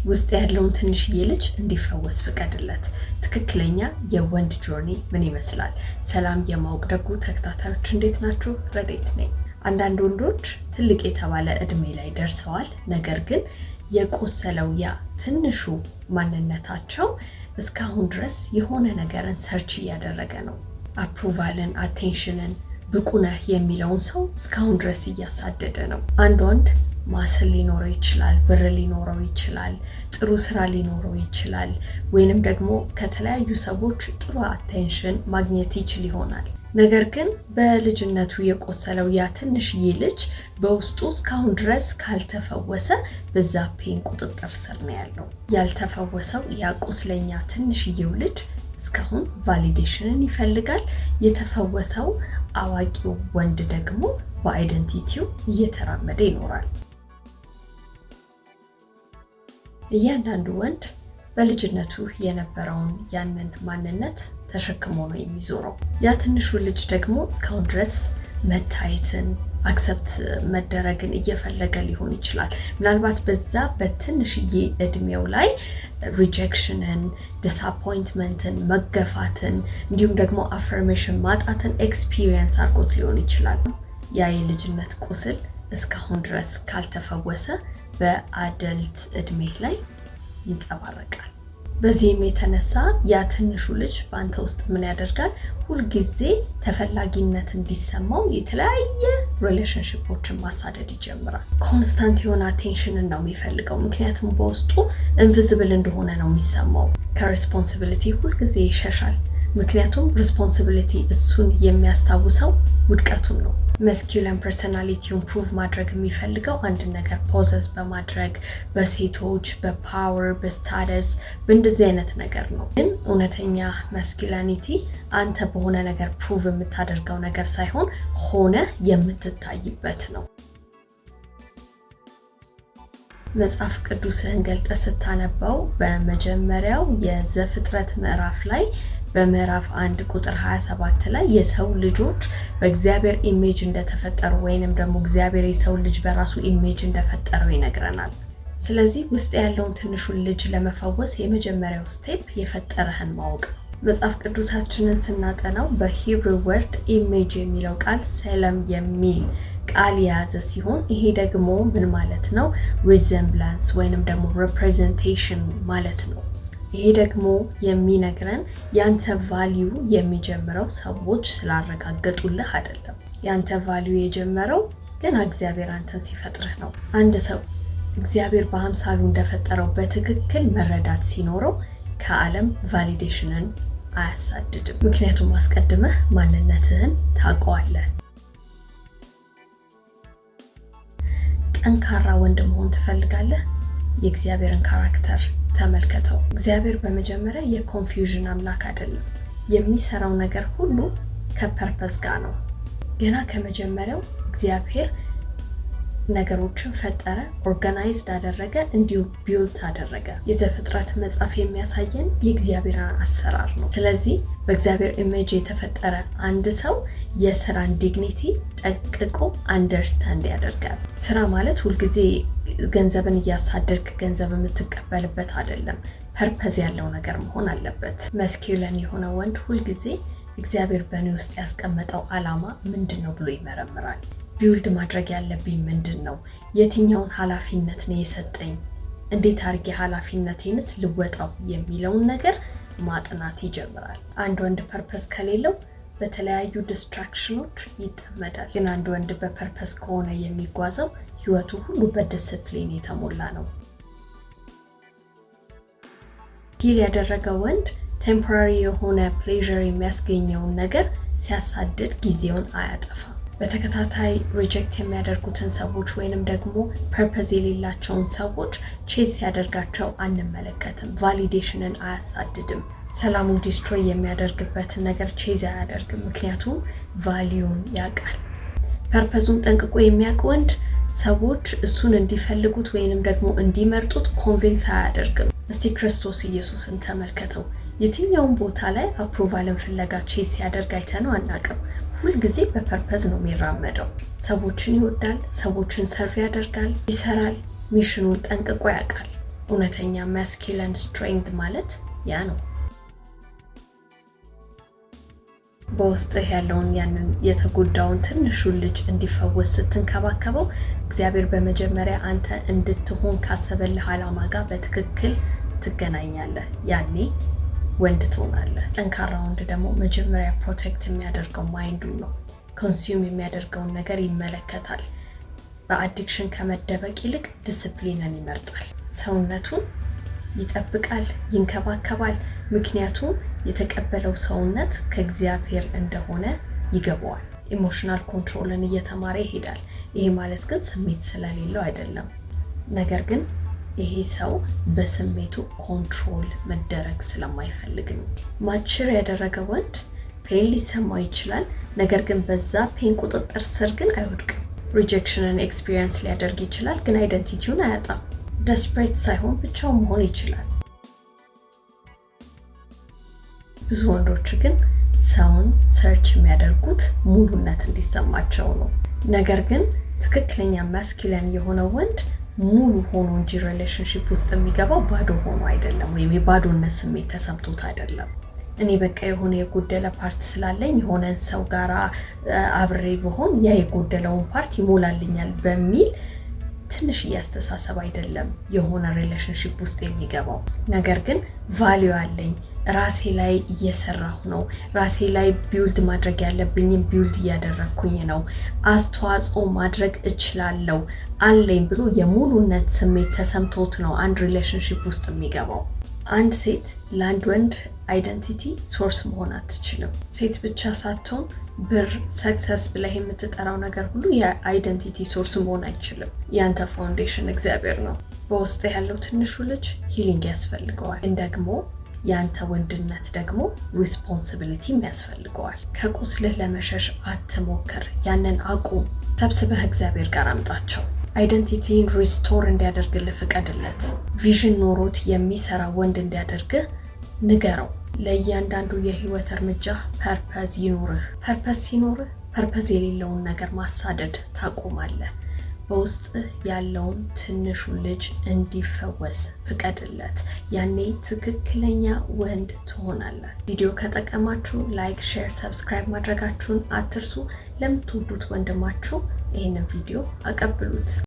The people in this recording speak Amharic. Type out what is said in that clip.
ውስጥ ያለውን ትንሽዬ ልጅ እንዲፈወስ ፍቀድለት። ትክክለኛ የወንድ ጆርኒ ምን ይመስላል? ሰላም የማወቅ ደጉ ተከታታዮች እንዴት ናችሁ? ረዴት ነኝ። አንዳንድ ወንዶች ትልቅ የተባለ እድሜ ላይ ደርሰዋል። ነገር ግን የቆሰለው ያ ትንሹ ማንነታቸው እስካሁን ድረስ የሆነ ነገርን ሰርች እያደረገ ነው። አፕሩቫልን፣ አቴንሽንን፣ ብቁነህ የሚለውን ሰው እስካሁን ድረስ እያሳደደ ነው። አንድ ወንድ ማስል ሊኖረው ይችላል፣ ብር ሊኖረው ይችላል፣ ጥሩ ስራ ሊኖረው ይችላል፣ ወይንም ደግሞ ከተለያዩ ሰዎች ጥሩ አቴንሽን ማግኘት ይችል ይሆናል። ነገር ግን በልጅነቱ የቆሰለው ያ ትንሽዬ ልጅ በውስጡ እስካሁን ድረስ ካልተፈወሰ በዛ ፔን ቁጥጥር ስር ነው ያለው። ያልተፈወሰው ያ ቁስለኛ ትንሽዬው ልጅ እስካሁን ቫሊዴሽንን ይፈልጋል። የተፈወሰው አዋቂው ወንድ ደግሞ በአይደንቲቲው እየተራመደ ይኖራል። እያንዳንዱ ወንድ በልጅነቱ የነበረውን ያንን ማንነት ተሸክሞ ነው የሚዞረው። ያ ትንሹ ልጅ ደግሞ እስካሁን ድረስ መታየትን፣ አክሰፕት መደረግን እየፈለገ ሊሆን ይችላል። ምናልባት በዛ በትንሽዬ እድሜው ላይ ሪጀክሽንን፣ ዲስአፖይንትመንትን፣ መገፋትን እንዲሁም ደግሞ አፈርሜሽን ማጣትን ኤክስፒሪየንስ አድርጎት ሊሆን ይችላል። ያ የልጅነት ቁስል እስካሁን ድረስ ካልተፈወሰ በአደልት እድሜ ላይ ይንጸባረቃል። በዚህም የተነሳ ያ ትንሹ ልጅ በአንተ ውስጥ ምን ያደርጋል? ሁልጊዜ ተፈላጊነት እንዲሰማው የተለያየ ሪሌሽንሽፖችን ማሳደድ ይጀምራል። ኮንስታንት የሆነ አቴንሽንን ነው የሚፈልገው። ምክንያቱም በውስጡ ኢንቪዚብል እንደሆነ ነው የሚሰማው። ከሬስፖንሲቢሊቲ ሁልጊዜ ይሸሻል። ምክንያቱም ሬስፖንሲቢሊቲ እሱን የሚያስታውሰው ውድቀቱን ነው። መስኪውለን ፐርሰናሊቲውን ፕሩቭ ማድረግ የሚፈልገው አንድ ነገር ፖዘስ በማድረግ በሴቶች፣ በፓወር፣ በስታተስ፣ በእንደዚህ አይነት ነገር ነው። ግን እውነተኛ መስኪውላኒቲ አንተ በሆነ ነገር ፕሩቭ የምታደርገው ነገር ሳይሆን ሆነ የምትታይበት ነው። መጽሐፍ ቅዱስህን ገልጠ ስታነባው በመጀመሪያው የዘፍጥረት ምዕራፍ ላይ በምዕራፍ 1 ቁጥር 27 ላይ የሰው ልጆች በእግዚአብሔር ኢሜጅ እንደተፈጠሩ ወይንም ደግሞ እግዚአብሔር የሰው ልጅ በራሱ ኢሜጅ እንደፈጠረው ይነግረናል። ስለዚህ ውስጥ ያለውን ትንሹን ልጅ ለመፈወስ የመጀመሪያው ስቴፕ የፈጠረህን ማወቅ ነው። መጽሐፍ ቅዱሳችንን ስናጠናው በሂብሩ ወርድ ኢሜጅ የሚለው ቃል ሰለም የሚል ቃል የያዘ ሲሆን ይሄ ደግሞ ምን ማለት ነው? ሪዘምብላንስ ወይንም ደግሞ ሪፕሬዘንቴሽን ማለት ነው። ይሄ ደግሞ የሚነግረን ያንተ ቫልዩ የሚጀምረው ሰዎች ስላረጋገጡልህ አይደለም። ያንተ ቫልዩ የጀመረው ገና እግዚአብሔር አንተን ሲፈጥርህ ነው። አንድ ሰው እግዚአብሔር በአምሳሉ እንደፈጠረው በትክክል መረዳት ሲኖረው ከዓለም ቫሊዴሽንን አያሳድድም። ምክንያቱም አስቀድመህ ማንነትህን ታውቀዋለህ። ጠንካራ ወንድ መሆን ትፈልጋለህ? የእግዚአብሔርን ካራክተር ተመልከተው። እግዚአብሔር በመጀመሪያ የኮንፊውዥን አምላክ አይደለም። የሚሰራው ነገር ሁሉ ከፐርፐስ ጋር ነው። ገና ከመጀመሪያው እግዚአብሔር ነገሮችን ፈጠረ፣ ኦርጋናይዝድ አደረገ፣ እንዲሁ ቢልት አደረገ። የዘፍጥረት መጽሐፍ የሚያሳየን የእግዚአብሔር አሰራር ነው። ስለዚህ በእግዚአብሔር ኢሜጅ የተፈጠረ አንድ ሰው የስራን ዲግኒቲ ጠንቅቆ አንደርስታንድ ያደርጋል። ስራ ማለት ሁልጊዜ ገንዘብን እያሳደድክ ገንዘብ የምትቀበልበት አይደለም። ፐርፐዝ ያለው ነገር መሆን አለበት። መስኪውለን የሆነ ወንድ ሁልጊዜ እግዚአብሔር በእኔ ውስጥ ያስቀመጠው ዓላማ ምንድን ነው ብሎ ይመረምራል። ቢውልድ ማድረግ ያለብኝ ምንድን ነው? የትኛውን ኃላፊነት ነው የሰጠኝ? እንዴት አድርጌ ኃላፊነቴንስ ልወጣው የሚለውን ነገር ማጥናት ይጀምራል። አንድ ወንድ ፐርፐስ ከሌለው በተለያዩ ዲስትራክሽኖች ይጠመዳል። ግን አንድ ወንድ በፐርፐስ ከሆነ የሚጓዘው ህይወቱ ሁሉ በዲስፕሊን የተሞላ ነው። ሂል ያደረገ ወንድ ቴምፖራሪ የሆነ ፕሌዠር የሚያስገኘውን ነገር ሲያሳድድ ጊዜውን አያጠፋም። በተከታታይ ሪጀክት የሚያደርጉትን ሰዎች ወይንም ደግሞ ፐርፐዝ የሌላቸውን ሰዎች ቼዝ ሲያደርጋቸው አንመለከትም። ቫሊዴሽንን አያሳድድም። ሰላሙን ዲስትሮይ የሚያደርግበትን ነገር ቼዝ አያደርግም። ምክንያቱም ቫሊዩን ያውቃል። ፐርፐዙን ጠንቅቆ የሚያውቅ ወንድ ሰዎች እሱን እንዲፈልጉት ወይንም ደግሞ እንዲመርጡት ኮንቪንስ አያደርግም። እስቲ ክርስቶስ ኢየሱስን ተመልከተው። የትኛውን ቦታ ላይ አፕሩቫልን ፍለጋ ቼዝ ሲያደርግ አይተነው አናውቅም። ሁልጊዜ በፐርፐዝ ነው የሚራመደው። ሰዎችን ይወዳል፣ ሰዎችን ሰርቭ ያደርጋል፣ ይሰራል፣ ሚሽኑን ጠንቅቆ ያውቃል። እውነተኛ ማስኩሊን ስትሬንግዝ ማለት ያ ነው። በውስጥህ ያለውን ያንን የተጎዳውን ትንሹን ልጅ እንዲፈወስ ስትንከባከበው እግዚአብሔር በመጀመሪያ አንተ እንድትሆን ካሰበልህ ዓላማ ጋር በትክክል ትገናኛለህ። ያኔ ወንድ ትሆናለህ። ጠንካራ ወንድ ደግሞ መጀመሪያ ፕሮቴክት የሚያደርገው ማይንዱን ነው። ኮንሱም የሚያደርገውን ነገር ይመለከታል። በአዲክሽን ከመደበቅ ይልቅ ዲስፕሊንን ይመርጣል። ሰውነቱን ይጠብቃል፣ ይንከባከባል። ምክንያቱም የተቀበለው ሰውነት ከእግዚአብሔር እንደሆነ ይገባዋል። ኢሞሽናል ኮንትሮልን እየተማረ ይሄዳል። ይሄ ማለት ግን ስሜት ስለሌለው አይደለም። ነገር ግን ይሄ ሰው በስሜቱ ኮንትሮል መደረግ ስለማይፈልግ ነው። ማቹር ያደረገ ወንድ ፔን ሊሰማው ይችላል፣ ነገር ግን በዛ ፔን ቁጥጥር ስር ግን አይወድቅም። ሪጀክሽንን ኤክስፒሪየንስ ሊያደርግ ይችላል፣ ግን አይደንቲቲውን አያጣም። ደስፕሬት ሳይሆን ብቻው መሆን ይችላል። ብዙ ወንዶች ግን ሰውን ሰርች የሚያደርጉት ሙሉነት እንዲሰማቸው ነው። ነገር ግን ትክክለኛ ማስኩሊን የሆነ ወንድ ሙሉ ሆኖ እንጂ ሪሌሽንሺፕ ውስጥ የሚገባው ባዶ ሆኖ አይደለም፣ ወይም የባዶነት ስሜት ተሰምቶት አይደለም። እኔ በቃ የሆነ የጎደለ ፓርት ስላለኝ የሆነን ሰው ጋር አብሬ በሆን ያ የጎደለውን ፓርት ይሞላልኛል በሚል ትንሽ እያስተሳሰብ አይደለም የሆነ ሪሌሽንሺፕ ውስጥ የሚገባው። ነገር ግን ቫልዩ አለኝ፣ ራሴ ላይ እየሰራሁ ነው፣ ራሴ ላይ ቢውልድ ማድረግ ያለብኝም ቢውልድ እያደረግኩኝ ነው፣ አስተዋጽኦ ማድረግ እችላለሁ አለኝ ብሎ የሙሉነት ስሜት ተሰምቶት ነው አንድ ሪሌሽንሺፕ ውስጥ የሚገባው። አንድ ሴት ለአንድ ወንድ አይደንቲቲ ሶርስ መሆን አትችልም። ሴት ብቻ ሳትሆን ብር፣ ሰክሰስ ብለህ የምትጠራው ነገር ሁሉ የአይደንቲቲ ሶርስ መሆን አይችልም። ያንተ ፋውንዴሽን እግዚአብሔር ነው። በውስጥ ያለው ትንሹ ልጅ ሂሊንግ ያስፈልገዋል። ግን ደግሞ ያንተ ወንድነት ደግሞ ሪስፖንሲቢሊቲም ያስፈልገዋል። ከቁስልህ ለመሸሽ አትሞክር። ያንን አቁም። ሰብስበህ እግዚአብሔር ጋር አምጣቸው። አይደንቲቲን ሪስቶር እንዲያደርግልህ ፍቀድለት። ቪዥን ኖሮት የሚሰራ ወንድ እንዲያደርግህ ንገረው። ለእያንዳንዱ የህይወት እርምጃ ፐርፐዝ ይኑርህ። ፐርፐዝ ሲኖርህ ፐርፐዝ የሌለውን ነገር ማሳደድ ታቆማለህ። በውስጥ ያለውን ትንሹ ልጅ እንዲፈወስ ፍቀድለት። ያኔ ትክክለኛ ወንድ ትሆናለህ። ቪዲዮ ከጠቀማችሁ ላይክ፣ ሼር፣ ሰብስክራይብ ማድረጋችሁን አትርሱ። ለምትወዱት ወንድማችሁ ይህንን ቪዲዮ አቀብሉት።